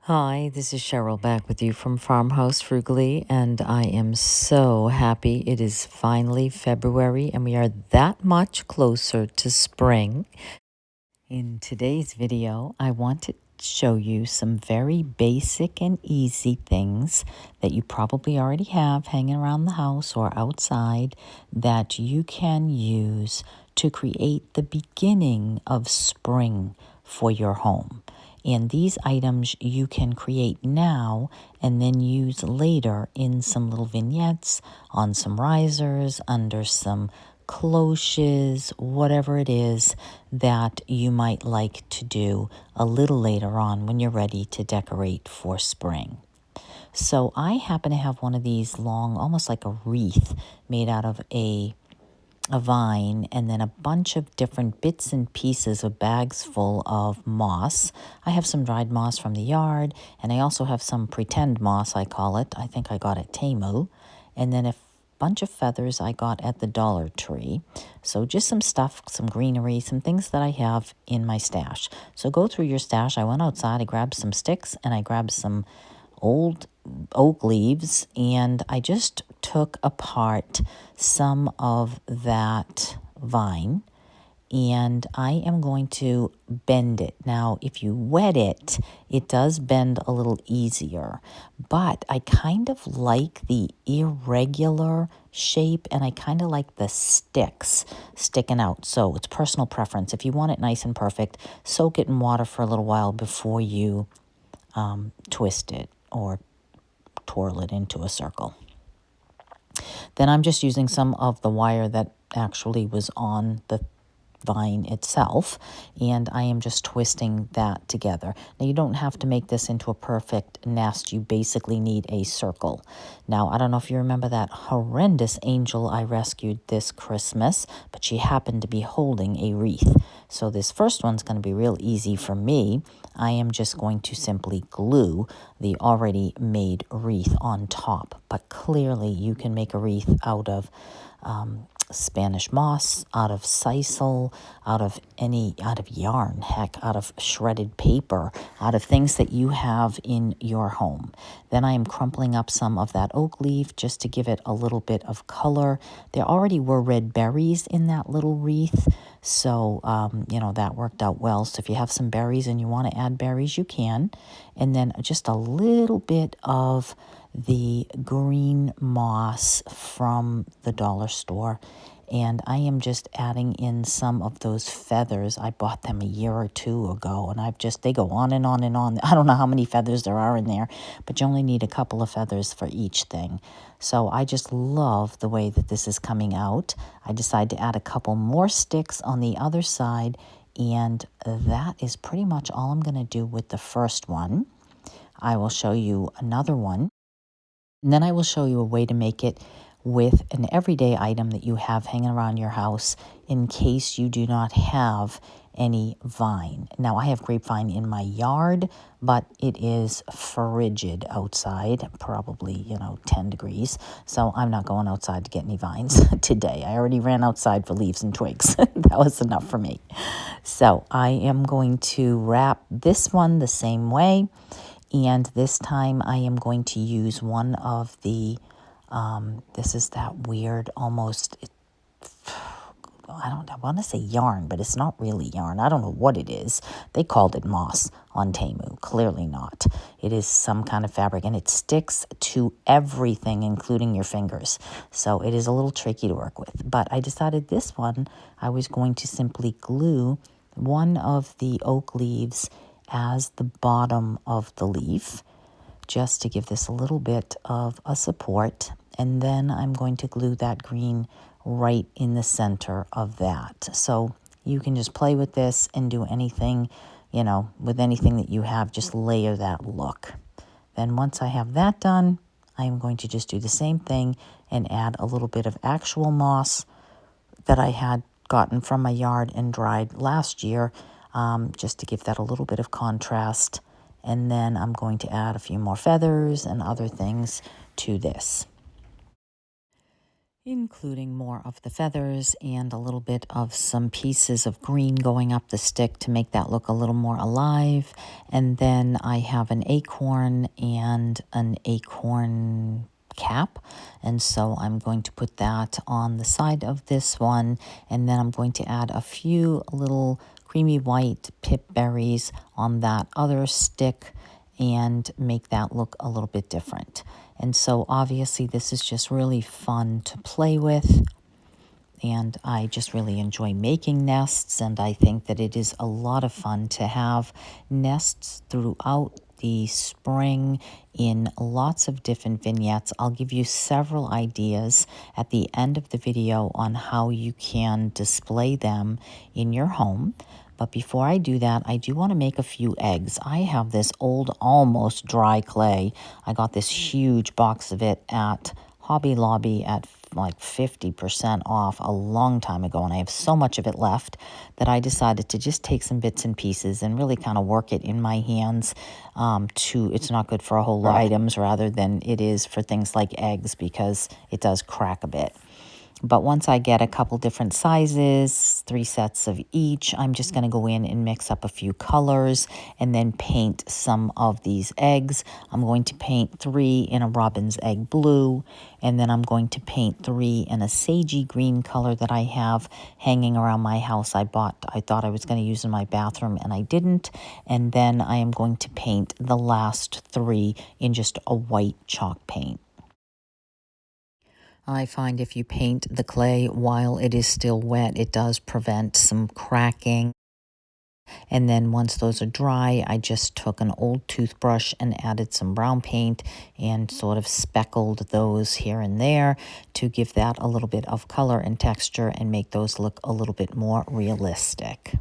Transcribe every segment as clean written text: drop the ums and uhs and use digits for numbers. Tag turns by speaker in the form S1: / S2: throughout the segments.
S1: Hi, this is Cheryl back with you from Farmhouse, Frugally, and I am so happy it is finally February and we are that much closer to spring. In today's video, I want to show you some very basic and easy things that you probably already have hanging around the house or outside that you can use to create the beginning of spring for your home. And these items you can create now and then use later in some little vignettes, on some risers, under some cloches, whatever it is that you might like to do a little later on when you're ready to decorate for spring. So I happen to have one of these long, almost like a wreath made out of a vine and then a bunch of different bits and pieces of bags full of moss. I have some dried moss from the yard, and I also have some pretend moss, I call it. I think I got at Temu. And then a bunch of feathers I got at the Dollar Tree. So just some stuff, some greenery, some things that I have in my stash. So go through your stash. I went outside, I grabbed some sticks, and I grabbed some old oak leaves, and I just took apart some of that vine and I am going to bend it. Now, if you wet it, it does bend a little easier, but I kind of like the irregular shape and I kind of like the sticks sticking out. So it's personal preference. If you want it nice and perfect, soak it in water for a little while before you twist it or twirl it into a circle. Then I'm just using some of the wire that actually was on the vine itself, and I am just twisting that together. Now, you don't have to make this into a perfect nest. You basically need a circle. Now, I don't know if you remember that horrendous angel I rescued this Christmas, but she happened to be holding a wreath. So this first one's going to be real easy for me. I am just going to simply glue the already made wreath on top, but clearly you can make a wreath out of Spanish moss, out of sisal, out of yarn, heck, out of shredded paper, out of things that you have in your home. Then I am crumpling up some of that oak leaf just to give it a little bit of color. There already were red berries in that little wreath, so, that worked out well. So if you have some berries and you want to add berries, you can. And then just a little bit of the green moss from the dollar store, and I am just adding in some of those feathers. I bought them a year or two ago, and they go on and on and on. I don't know how many feathers there are in there, but you only need a couple of feathers for each thing. So I just love the way that this is coming out. I decided to add a couple more sticks on the other side, and that is pretty much all I'm going to do with the first one. I will show you another one. And then I will show you a way to make it with an everyday item that you have hanging around your house in case you do not have any vine. Now, I have grapevine in my yard, but it is frigid outside, probably, 10 degrees. So I'm not going outside to get any vines today. I already ran outside for leaves and twigs. That was enough for me. So I am going to wrap this one the same way. And this time I am going to use one of the, this is that weird, almost, I want to say yarn, but it's not really yarn. I don't know what it is. They called it moss on Temu. Clearly not. It is some kind of fabric, and it sticks to everything, including your fingers. So it is a little tricky to work with. But I decided this one, I was going to simply glue one of the oak leaves as the bottom of the leaf, just to give this a little bit of a support. And then I'm going to glue that green right in the center of that. So you can just play with this and do anything, with anything that you have, just layer that look. Then once I have that done, I'm going to just do the same thing and add a little bit of actual moss that I had gotten from my yard and dried last year, just to give that a little bit of contrast. And then I'm going to add a few more feathers and other things to this. including more of the feathers and a little bit of some pieces of green going up the stick to make that look a little more alive. And then I have an acorn and an acorn cap, and so I'm going to put that on the side of this one, and then I'm going to add a few little creamy white pip berries on that other stick and make that look a little bit different. And so obviously this is just really fun to play with, and I just really enjoy making nests, and I think that it is a lot of fun to have nests throughout the spring in lots of different vignettes. I'll give you several ideas at the end of the video on how you can display them in your home. But before I do that, I do want to make a few eggs. I have this old, almost dry clay. I got this huge box of it at Hobby Lobby at like 50% off a long time ago, and I have so much of it left that I decided to just take some bits and pieces and really kind of work it in my hands. It's not good for whole items rather than it is for things like eggs, because it does crack a bit. But once I get a couple different sizes, 3 sets of each, I'm just going to go in and mix up a few colors and then paint some of these eggs. I'm going to paint 3 in a robin's egg blue, and then I'm going to paint 3 in a sagey green color that I have hanging around my house. I thought I was going to use in my bathroom, and I didn't. And then I am going to paint the last 3 in just a white chalk paint. I find if you paint the clay while it is still wet, it does prevent some cracking. And then once those are dry, I just took an old toothbrush and added some brown paint and sort of speckled those here and there to give that a little bit of color and texture and make those look a little bit more realistic.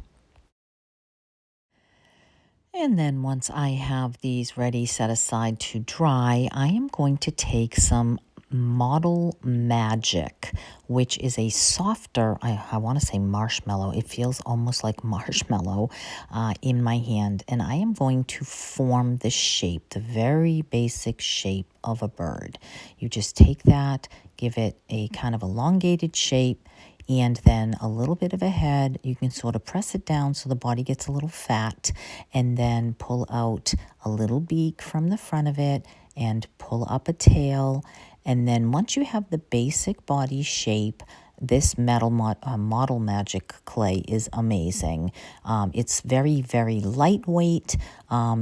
S1: And then once I have these ready set aside to dry, I am going to take some Model Magic, which is a softer, I want to say marshmallow. It feels almost like marshmallow in my hand. And I am going to form the shape, the very basic shape of a bird. You just take that, give it a kind of elongated shape, and then a little bit of a head. You can sort of press it down so the body gets a little fat, and then pull out a little beak from the front of it and pull up a tail. And then once you have the basic body shape, this Model Magic clay is amazing. It's very, very lightweight,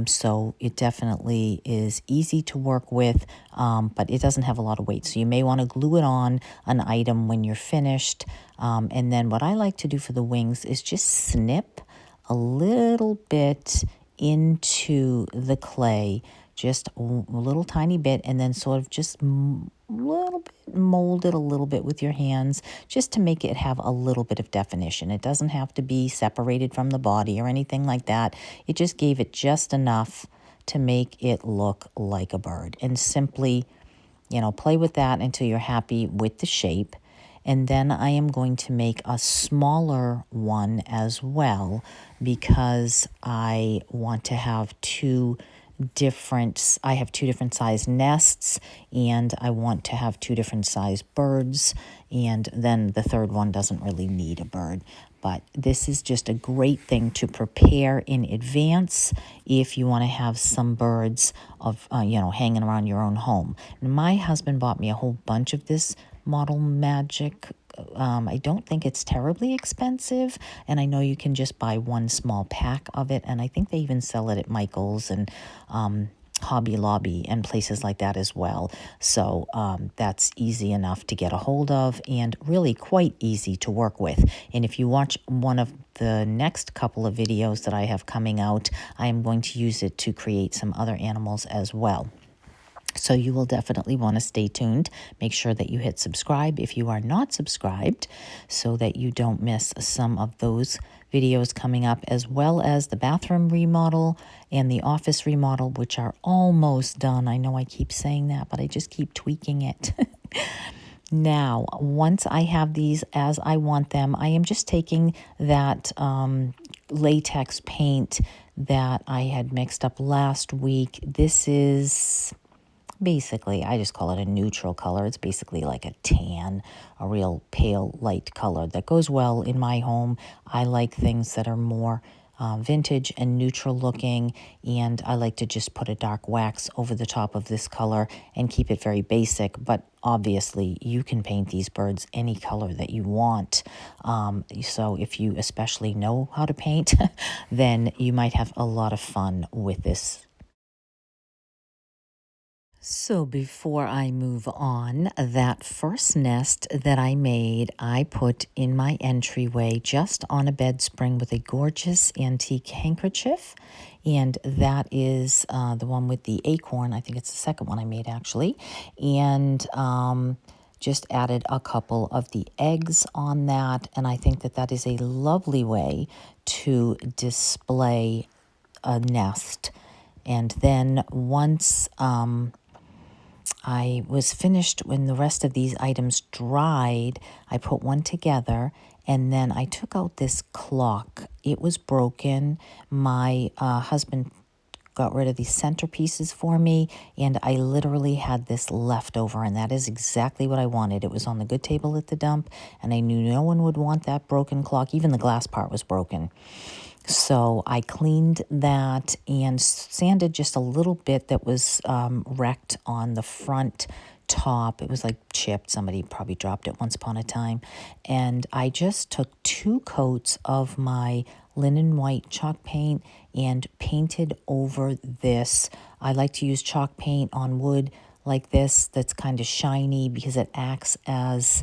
S1: so it definitely is easy to work with, but it doesn't have a lot of weight. So you may want to glue it on an item when you're finished. And then what I like to do for the wings is just snip a little bit into the clay, just a little tiny bit, and then sort of just little bit, mold it a little bit with your hands just to make it have a little bit of definition. It doesn't have to be separated from the body or anything like that. It just gave it just enough to make it look like a bird. And simply, play with that until you're happy with the shape. And then I am going to make a smaller one as well, because I want to have two different size nests, and I want to have 2 different size birds, and then the third one doesn't really need a bird. But this is just a great thing to prepare in advance if you want to have some birds of hanging around your own home. And my husband bought me a whole bunch of this Model Magic. I don't think it's terribly expensive, and I know you can just buy one small pack of it, and I think they even sell it at Michael's and Hobby Lobby and places like that as well. So that's easy enough to get a hold of and really quite easy to work with. And if you watch one of the next couple of videos that I have coming out, I am going to use it to create some other animals as well. So you will definitely want to stay tuned. Make sure that you hit subscribe if you are not subscribed, so that you don't miss some of those videos coming up, as well as the bathroom remodel and the office remodel, which are almost done. I know I keep saying that, but I just keep tweaking it. Now, once I have these as I want them, I am just taking that latex paint that I had mixed up last week. This is basically, I just call it a neutral color. It's basically like a tan, a real pale light color that goes well in my home. I like things that are more vintage and neutral looking, and I like to just put a dark wax over the top of this color and keep it very basic. But obviously you can paint these birds any color that you want. So if you especially know how to paint, then you might have a lot of fun with this. So before I move on, that first nest that I made, I put in my entryway just on a bed spring with a gorgeous antique handkerchief. And that is the one with the acorn. I think it's the second one I made actually. And just added a couple of the eggs on that. And I think that that is a lovely way to display a nest. And then once I was finished, when the rest of these items dried, I put one together, and then I took out this clock. It was broken. My husband got rid of these centerpieces for me, and I literally had this left over, and that is exactly what I wanted. It was on the good table at the dump, and I knew no one would want that broken clock. Even the glass part was broken. So I cleaned that and sanded just a little bit that was wrecked on the front top. It was like chipped. Somebody probably dropped it once upon a time. And I just took 2 coats of my linen white chalk paint and painted over this. I like to use chalk paint on wood like this that's kind of shiny because it acts as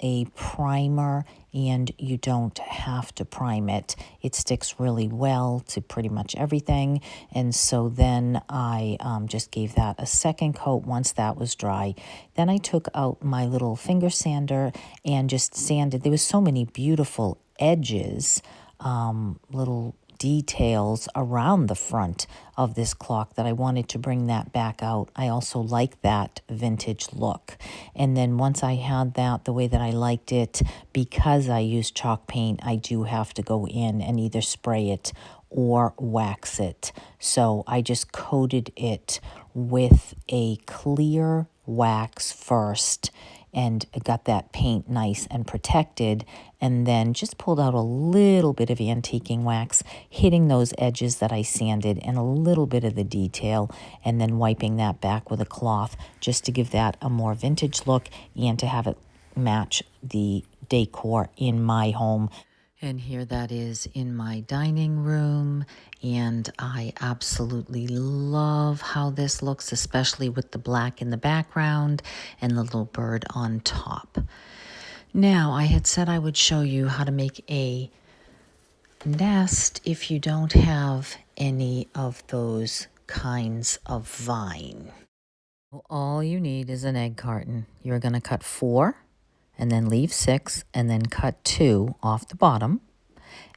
S1: a primer, and you don't have to prime it. It sticks really well to pretty much everything. And so then I just gave that a second coat once that was dry. Then I took out my little finger sander and just sanded. There was so many beautiful edges, little details around the front of this clock that I wanted to bring that back out. I also like that vintage look. And then once I had that the way that I liked it, because I use chalk paint, I do have to go in and either spray it or wax it. So I just coated it with a clear wax first and got that paint nice and protected, and then just pulled out a little bit of antiquing wax, hitting those edges that I sanded and a little bit of the detail, and then wiping that back with a cloth just to give that a more vintage look and to have it match the decor in my home. And here that is in my dining room, and I absolutely love how this looks, especially with the black in the background and the little bird on top. Now, I had said I would show you how to make a nest if you don't have any of those kinds of vine. All you need is an egg carton. You're going to cut 4 and then leave 6 and then cut 2 off the bottom,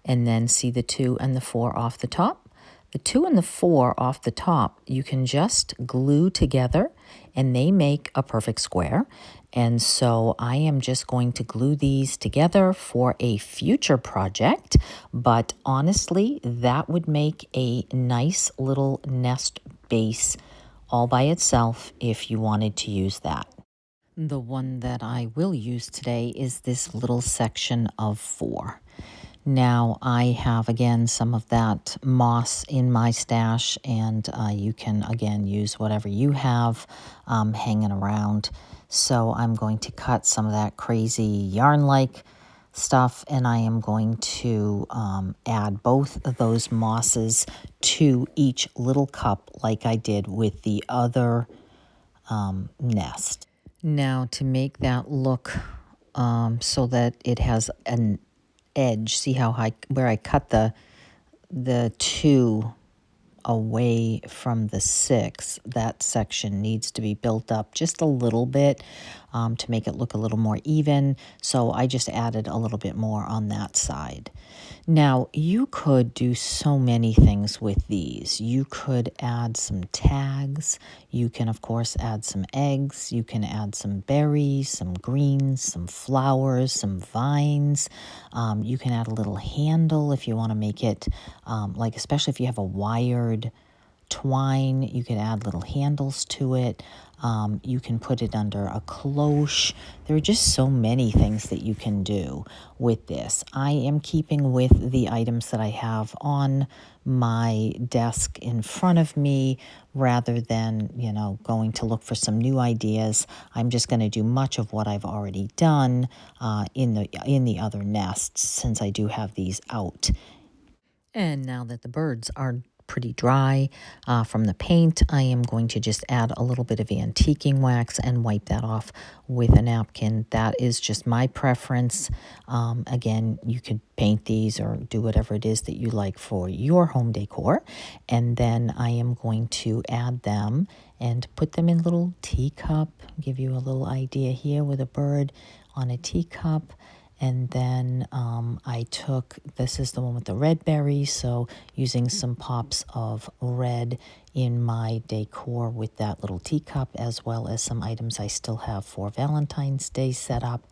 S1: and then see the 2 and the 4 off the top. The 2 and the 4 off the top you can just glue together and they make a perfect square. And so I am just going to glue these together for a future project, but honestly that would make a nice little nest base all by itself if you wanted to use that. The one that I will use today is this little section of 4. Now I have again some of that moss in my stash, and you can again use whatever you have hanging around. So I'm going to cut some of that crazy yarn-like stuff, and I am going to add both of those mosses to each little cup like I did with the other nest. Now to make that look so that it has an edge, see how where I cut the 2 away from the 6, that section needs to be built up just a little bit to make it look a little more even. So I just added a little bit more on that side. Now you could do so many things with these. You could add some tags. You can of course add some eggs. You can add some berries, some greens, some flowers, some vines. You can add a little handle if you want to make it like, especially if you have a wired twine. You could add little handles to it. You can put it under a cloche. There are just so many things that you can do with this. I am keeping with the items that I have on my desk in front of me rather than, going to look for some new ideas. I'm just going to do much of what I've already done in the other nests, since I do have these out. And now that the birds are pretty dry from the paint, I am going to just add a little bit of antiquing wax and wipe that off with a napkin. That is just my preference. Again, you could paint these or do whatever it is that you like for your home decor. And then I am going to add them and put them in little teacup. Give you a little idea here with a bird on a teacup. And then this is the one with the red berries, so using some pops of red in my decor with that little teacup, as well as some items I still have for Valentine's Day set up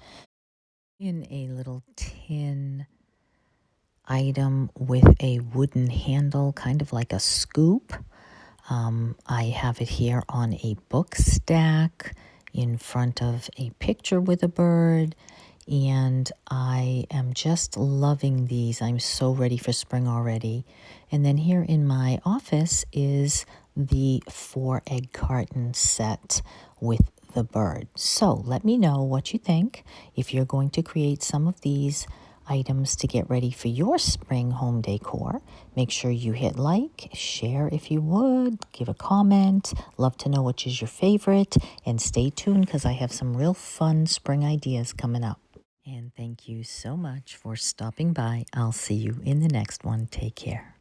S1: in a little tin item with a wooden handle, kind of like a scoop. I have it here on a book stack in front of a picture with a bird. And I am just loving these. I'm so ready for spring already. And then here in my office is the 4-egg carton set with the bird. So let me know what you think. If you're going to create some of these items to get ready for your spring home decor, make sure you hit like, share if you would, give a comment. Love to know which is your favorite. And stay tuned because I have some real fun spring ideas coming up. And thank you so much for stopping by. I'll see you in the next one. Take care.